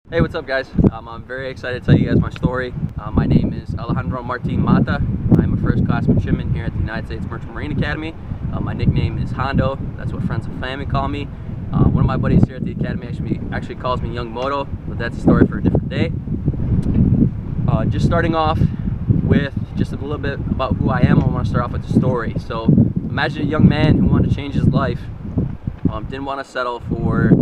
Hey, what's up guys? I'm very excited to tell you guys my story. My name is Alejandro Mata. I'm a first class midshipman here at the United States Merchant Marine Academy. My nickname is Hondo. That's what friends and family call me. One of my buddies here at the academy actually calls me Young Moto, but that's a story for a different day. Just starting off with just a little bit about who I am, I want to start off with the story. So imagine a young man who wanted to change his life, didn't want to settle for,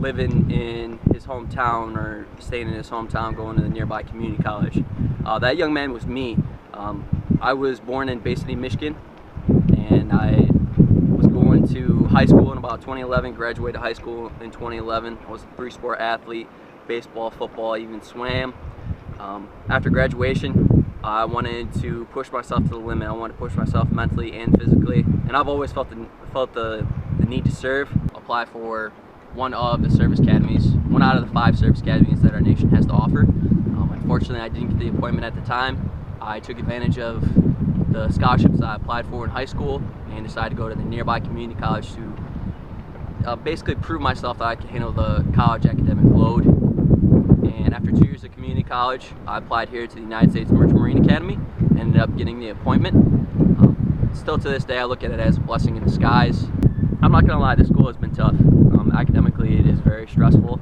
living in his hometown or staying in his hometown, going to the nearby community college. That young man was me. I was born in Bay City, Michigan, and I was going to high school in about 2011, graduated high school in 2011. I was a three-sport athlete: baseball, football, even swam. After graduation, I wanted to push myself to the limit. I wanted to push myself mentally and physically, and I've always felt the need to serve. Apply for one of the service academies, one out of the 5 service academies that our nation has to offer. Unfortunately, I didn't get the appointment at the time. I took advantage of the scholarships that I applied for in high school and decided to go to the nearby community college to basically prove myself that I could handle the college academic load. And after 2 years of community college, I applied here to the United States Merchant Marine Academy and ended up getting the appointment. Still to this day, I look at it as a blessing in disguise. I'm not gonna lie, this school has been tough. Academically, it is very stressful.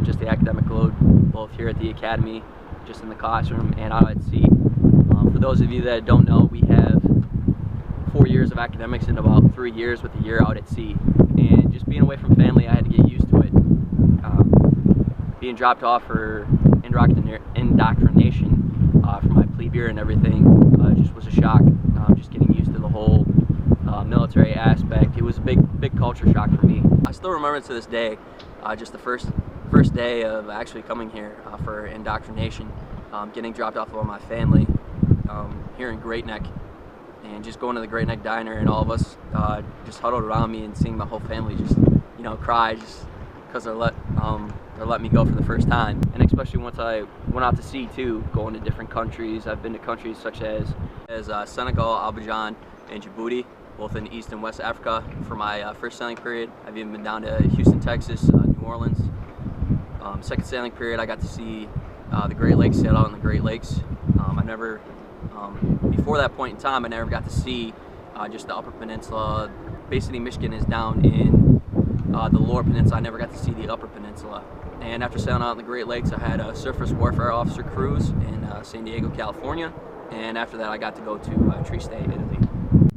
Just the academic load, both here at the academy, just in the classroom, and out at sea. For those of you that don't know, we have 4 years of academics and about 3 years with a year out at sea. And just being away from family, I had to get used to it. Being dropped off for indoctrination for my plebe year and everything just was a shock. Just getting used to the whole military aspect. It was a big culture shock for me. I still remember to this day, just the first day of actually coming here for indoctrination, getting dropped off by my family here in Great Neck, and just going to the Great Neck Diner, and all of us just huddled around me, and seeing my whole family just cry just because they're letting me go for the first time. And especially once I went out to sea too, going to different countries. I've been to countries such as Senegal, Abidjan, and Djibouti, both in East and West Africa for my first sailing period. I've even been down to Houston, Texas, New Orleans. Second sailing period, I got to see the Great Lakes, sail out in the Great Lakes. Before that point in time, I never got to see just the Upper Peninsula. Bay City, Michigan is down in the Lower Peninsula. I never got to see the Upper Peninsula. And after sailing out in the Great Lakes, I had a surface warfare officer cruise in San Diego, California. And after that, I got to go to Trieste, Italy.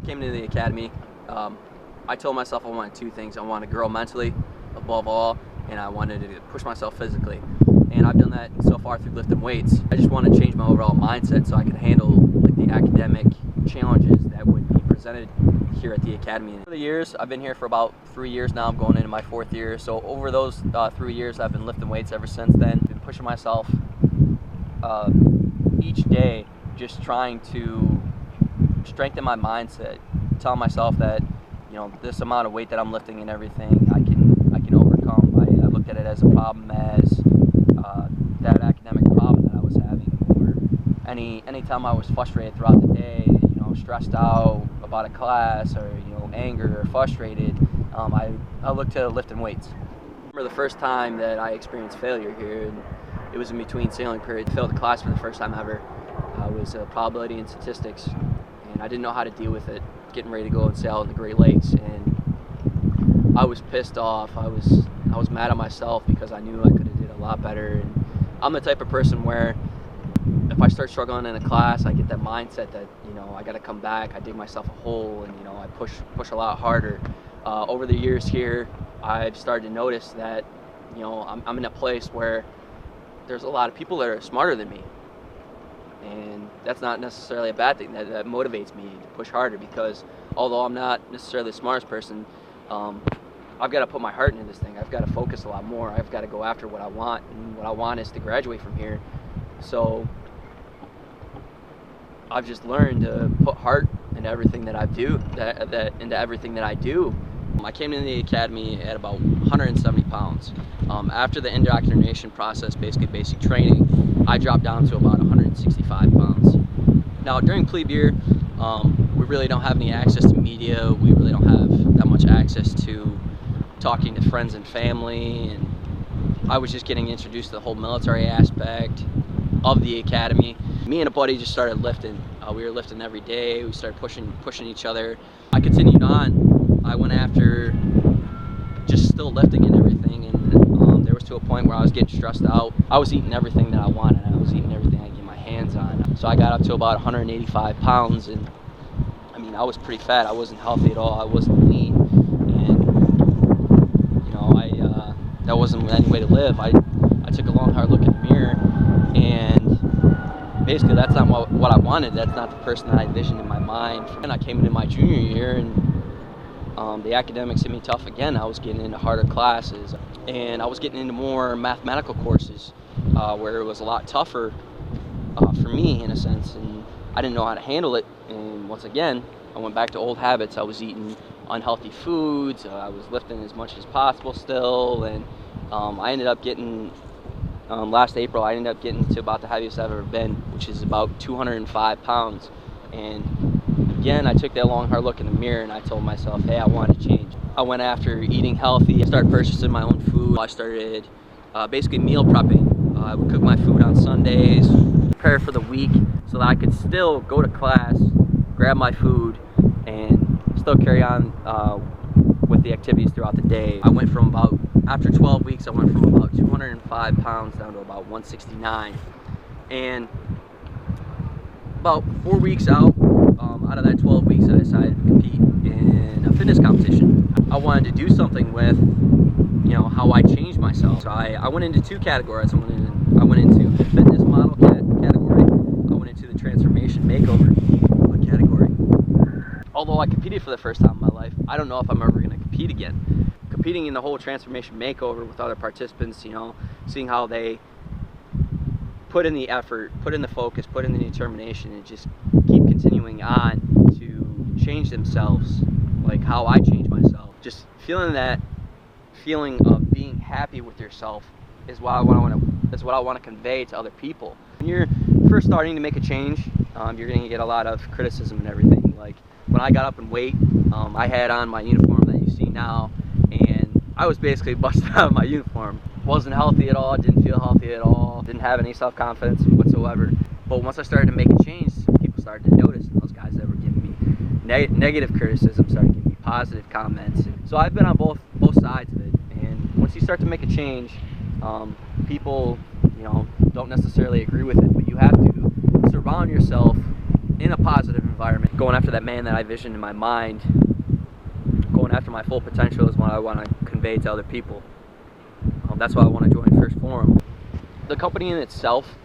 Came to the academy. I told myself I wanted 2 things. I wanted to grow mentally, above all, and I wanted to push myself physically. And I've done that so far through lifting weights. I just want to change my overall mindset so I can handle the academic challenges that would be presented here at the academy. Over the years, I've been here for about 3 years now. I'm going into my 4th year. So over those 3 years, I've been lifting weights ever since then. Been pushing myself each day, just trying to strengthen my mindset, telling myself that this amount of weight that I'm lifting and everything I can overcome. I looked at it as a problem, as that academic problem that I was having, or anytime I was frustrated throughout the day, stressed out about a class, or anger or frustrated, I looked to lifting weights. I remember the first time that I experienced failure here, and it was in between sailing periods. I failed the class for the first time ever. It was probability and statistics, and I didn't know how to deal with it, getting ready to go and sail in the Great Lakes, and I was pissed off. I was mad at myself because I knew I could have did a lot better. And I'm the type of person where if I start struggling in a class, I get that mindset that I got to come back. I dig myself a hole, and I push a lot harder. Over the years here, I've started to notice that I'm in a place where there's a lot of people that are smarter than me. And that's not necessarily a bad thing. That motivates me to push harder, because although I'm not necessarily the smartest person, I've got to put my heart into this thing. I've got to focus a lot more. I've got to go after what I want, and what I want is to graduate from here. So I've just learned to put heart into everything that I do. I came into the academy at about 170 pounds. After the indoctrination process, basically basic training, I dropped down to about 165 pounds. Now during plebe year, we really don't have any access to media. We really don't have that much access to talking to friends and family, and I was just getting introduced to the whole military aspect of the academy. Me and a buddy just started lifting. We were lifting every day. We started pushing each other. I continued on. I went after just still lifting and everything, and there was to a point where I was getting stressed out. I was eating everything that I wanted. I was eating everything I could get my hands on. So I got up to about 185 pounds, and I mean, I was pretty fat. I wasn't healthy at all. I wasn't lean, and you know, that wasn't any way to live. I took a long, hard look in the mirror, and basically that's not what I wanted. That's not the person that I envisioned in my mind. And I came into my junior year, and the academics hit me tough again. I was getting into harder classes, and I was getting into more mathematical courses where it was a lot tougher for me in a sense, and I didn't know how to handle it. And once again, I went back to old habits. I was eating unhealthy foods. I was lifting as much as possible still, and I ended up getting, last April, I ended up getting to about the heaviest I've ever been, which is about 205 pounds. And again, I took that long, hard look in the mirror, and I told myself, hey, I want to change. I went after eating healthy. I started purchasing my own food. I started basically meal prepping. I would cook my food on Sundays, prepare for the week so that I could still go to class, grab my food, and still carry on with the activities throughout the day. I went from after 12 weeks, I went from about 205 pounds down to about 169. And about 4 weeks out of that 12 weeks, I decided to compete in a fitness competition. I wanted to do something with, you know, how I changed myself. So I went into two categories. I went into the fitness model category. I went into the transformation makeover category. Although I competed for the first time in my life, I don't know if I'm ever going to compete again. Competing in the whole transformation makeover with other participants, you know, seeing how they put in the effort, put in the focus, put in the determination, and just keep continuing on to change themselves, like how I changed myself. Just feeling that feeling of being happy with yourself is what I want to convey to other people. When you're first starting to make a change, you're going to get a lot of criticism and everything. Like when I got up in weight, I had on my uniform that you see now, and I was basically busted out of my uniform. Wasn't healthy at all, didn't feel healthy at all, didn't have any self-confidence whatsoever. But once I started to make a change, people started to notice, and those guys that were giving me negative criticism started giving me positive comments. And so I've been on both sides of it, and once you start to make a change, people, you know, don't necessarily agree with it, but you have to surround yourself in a positive environment. Going after that man that I visioned in my mind, going after my full potential is what I want to convey to other people. That's why I want to join First Phorm. The company in itself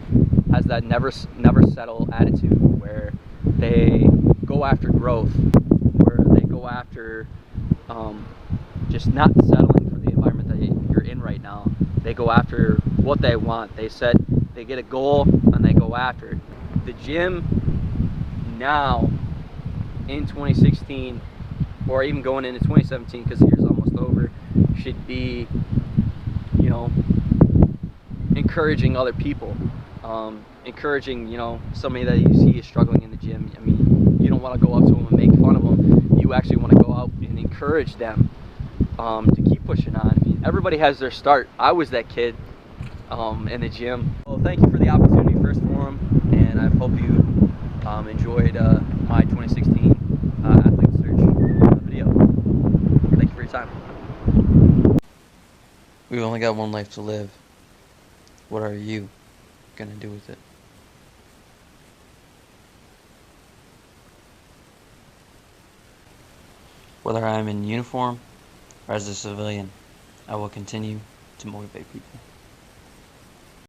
has that never settle attitude, where they go after growth, where they go after just not settling for the environment that you're in right now. They go after what they want. They get a goal and they go after it. The gym now in 2016, or even going into 2017, because the year's almost over, should be, you know, encouraging other people, encouraging, you know, somebody that you see is struggling in the gym. I mean, you don't want to go up to them and make fun of them. You actually want to go out and encourage them to keep pushing on. I mean, everybody has their start. I was that kid in the gym. Well, thank you for the opportunity, First Phorm, and I hope you enjoyed my 2016 Athlete Search video. Thank you for your time. We've only got one life to live. What are you gonna do with it? Whether I'm in uniform or as a civilian, I will continue to motivate people.